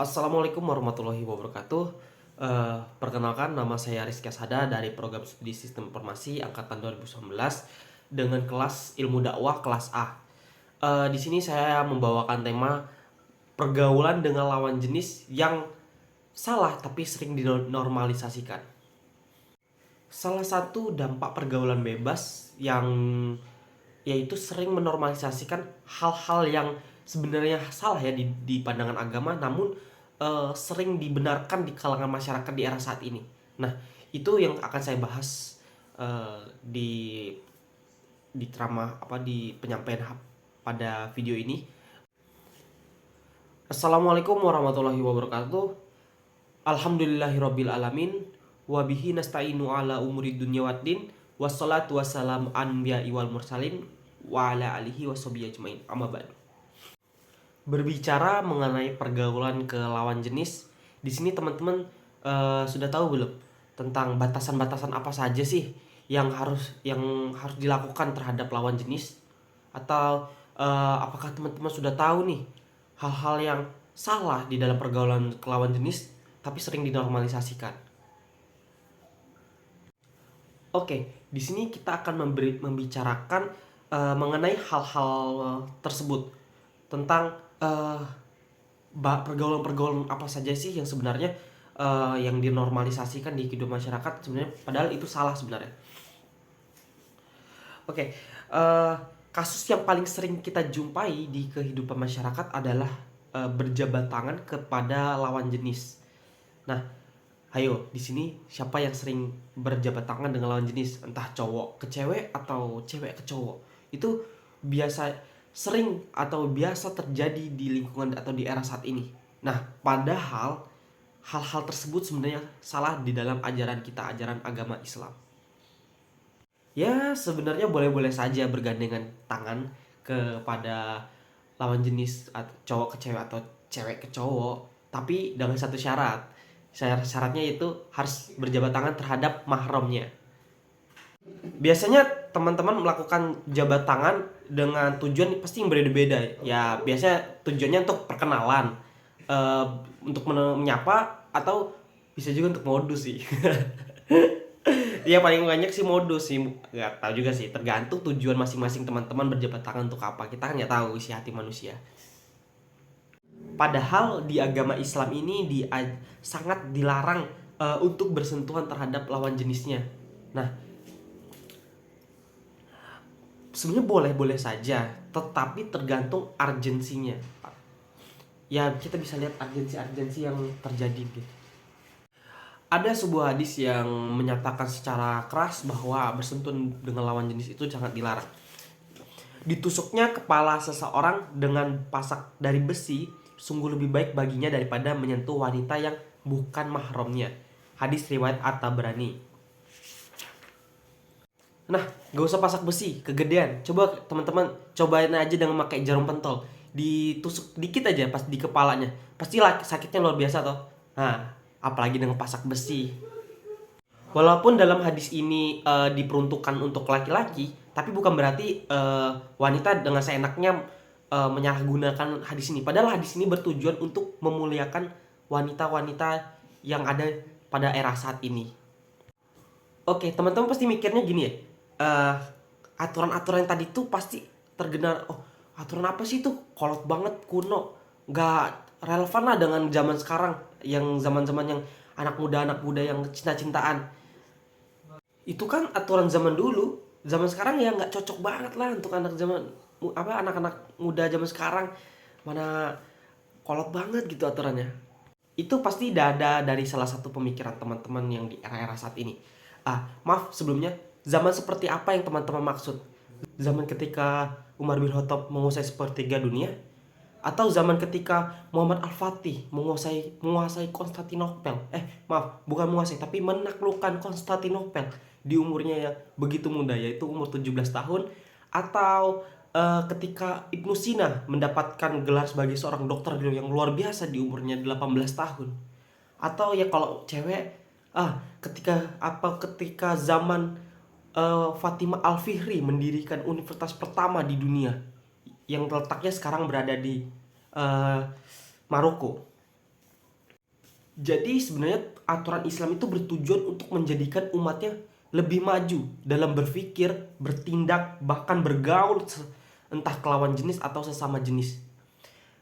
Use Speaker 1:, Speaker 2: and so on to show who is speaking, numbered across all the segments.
Speaker 1: Assalamualaikum warahmatullahi wabarakatuh. Perkenalkan, nama saya Rizky Asada dari Program Studi Sistem Informasi Angkatan 2019 dengan kelas Ilmu Dakwah kelas A. Di sini saya membawakan tema pergaulan dengan lawan jenis yang salah tapi sering dinormalisasikan. Salah satu dampak pergaulan bebas yang yaitu sering menormalisasikan hal-hal yang sebenarnya salah ya di pandangan agama, namun sering dibenarkan di kalangan masyarakat di era saat ini. Nah, itu yang akan saya bahas di di penyampaian pada video ini. Assalamualaikum warahmatullahi wabarakatuh. Alhamdulillahirabbil alamin wa bihi nasta'inu ala umuri dunya waddin wassalatu wassalamu anbiya'i wal mursalin wa ala alihi washabihi ajmain. Amma ba'du. Berbicara mengenai pergaulan ke lawan jenis, di sini teman-teman sudah tahu belum tentang batasan-batasan apa saja sih yang harus dilakukan terhadap lawan jenis? Atau apakah teman-teman sudah tahu nih hal-hal yang salah di dalam pergaulan ke lawan jenis tapi sering dinormalisasikan? Oke, di sini kita akan membicarakan mengenai hal-hal tersebut tentang pergaulan-pergaulan apa saja sih yang sebenarnya yang dinormalisasikan di kehidupan masyarakat sebenarnya, padahal itu salah sebenarnya. Oke, kasus yang paling sering kita jumpai di kehidupan masyarakat adalah berjabat tangan kepada lawan jenis. Nah, ayo di sini siapa yang sering berjabat tangan dengan lawan jenis, entah cowok ke cewek atau cewek ke cowok? Itu biasa terjadi di lingkungan atau di era saat ini. Nah, padahal hal-hal tersebut sebenarnya salah di dalam ajaran kita, ajaran agama Islam. Ya, sebenarnya boleh-boleh saja bergandengan tangan kepada lawan jenis, cowok ke cewek atau cewek ke cowok, tapi dengan satu syarat. Syaratnya itu harus berjabat tangan terhadap mahramnya. Biasanya teman-teman melakukan jabat tangan dengan tujuan pasti yang berbeda-beda. Ya, biasanya tujuannya untuk perkenalan, eh, untuk menyapa, atau bisa juga untuk modus sih. Ya paling banyak sih modus sih, nggak tahu juga sih, tergantung tujuan masing-masing teman-teman berjabat tangan untuk apa, kita kan nggak tahu isi hati manusia. Padahal di agama Islam ini sangat dilarang untuk bersentuhan terhadap lawan jenisnya. Nah, sebenarnya boleh-boleh saja, tetapi tergantung urgensinya. Ya kita bisa lihat urgensi yang terjadi gitu. Ada sebuah hadis yang menyatakan secara keras bahwa bersentuhan dengan lawan jenis itu sangat dilarang. Ditusuknya kepala seseorang dengan pasak dari besi sungguh lebih baik baginya daripada menyentuh wanita yang bukan mahramnya. Hadis riwayat At-Tabrani. Nah, gak usah pasak besi, kegedean. Coba teman-teman cobain aja dengan pakai jarum pentol. Ditusuk dikit aja pas di kepalanya. Pasti sakitnya luar biasa toh. Nah, apalagi dengan pasak besi. Walaupun dalam hadis ini diperuntukkan untuk laki-laki, tapi bukan berarti wanita dengan seenaknya menyalahgunakan hadis ini. Padahal hadis ini bertujuan untuk memuliakan wanita-wanita yang ada pada era saat ini. Oke, teman-teman pasti mikirnya gini ya. eh, Aturan-aturan yang tadi tuh pasti terdengar, oh aturan apa sih tuh? Kolot banget, kuno, nggak relevan lah dengan zaman sekarang, yang zaman-zaman yang anak muda yang cinta-cintaan. Itu kan aturan zaman dulu. Zaman sekarang ya nggak cocok banget lah untuk anak-anak muda zaman sekarang. Mana kolot banget gitu aturannya. Itu pasti ada dari salah satu pemikiran teman-teman yang di era-era saat ini. Maaf sebelumnya, zaman seperti apa yang teman-teman maksud? Zaman ketika Umar bin Khattab menguasai sepertiga dunia, atau zaman ketika Muhammad Al-Fatih menguasai Konstantinopel? Maaf, bukan menguasai tapi menaklukkan Konstantinopel di umurnya yang begitu muda, yaitu umur 17 tahun, atau ketika Ibnu Sina mendapatkan gelar sebagai seorang dokter yang luar biasa di umurnya 18 tahun. Atau ya kalau cewek, ketika zaman Fatimah Al-Fihri mendirikan universitas pertama di dunia yang letaknya sekarang berada di Maroko. Jadi sebenarnya aturan Islam itu bertujuan untuk menjadikan umatnya lebih maju dalam berpikir, bertindak, bahkan bergaul entah kelawan jenis atau sesama jenis.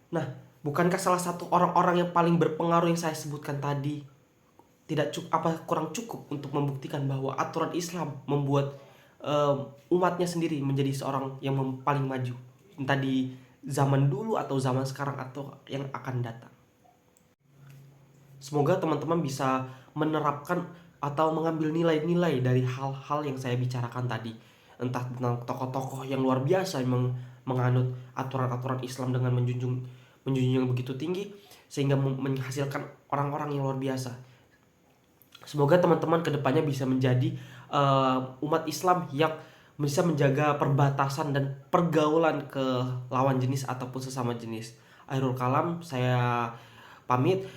Speaker 1: Nah, bukankah salah satu orang-orang yang paling berpengaruh yang saya sebutkan tadi tidak cukup apa kurang cukup untuk membuktikan bahwa aturan Islam membuat umatnya sendiri menjadi seorang yang paling maju, entah di zaman dulu atau zaman sekarang atau yang akan datang. Semoga teman-teman bisa menerapkan atau mengambil nilai-nilai dari hal-hal yang saya bicarakan tadi. Entah tentang tokoh-tokoh yang luar biasa yang menganut aturan-aturan Islam dengan menjunjung yang begitu tinggi sehingga menghasilkan orang-orang yang luar biasa. Semoga teman-teman kedepannya bisa menjadi umat Islam yang bisa menjaga perbatasan dan pergaulan ke lawan jenis ataupun sesama jenis. Akhirul kalam, saya pamit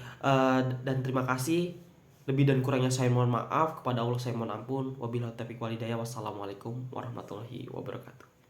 Speaker 1: dan terima kasih. Lebih dan kurangnya saya mohon maaf, kepada Allah saya mohon ampun. Wabillahi taufiq walhidayah. Wassalamualaikum warahmatullahi wabarakatuh.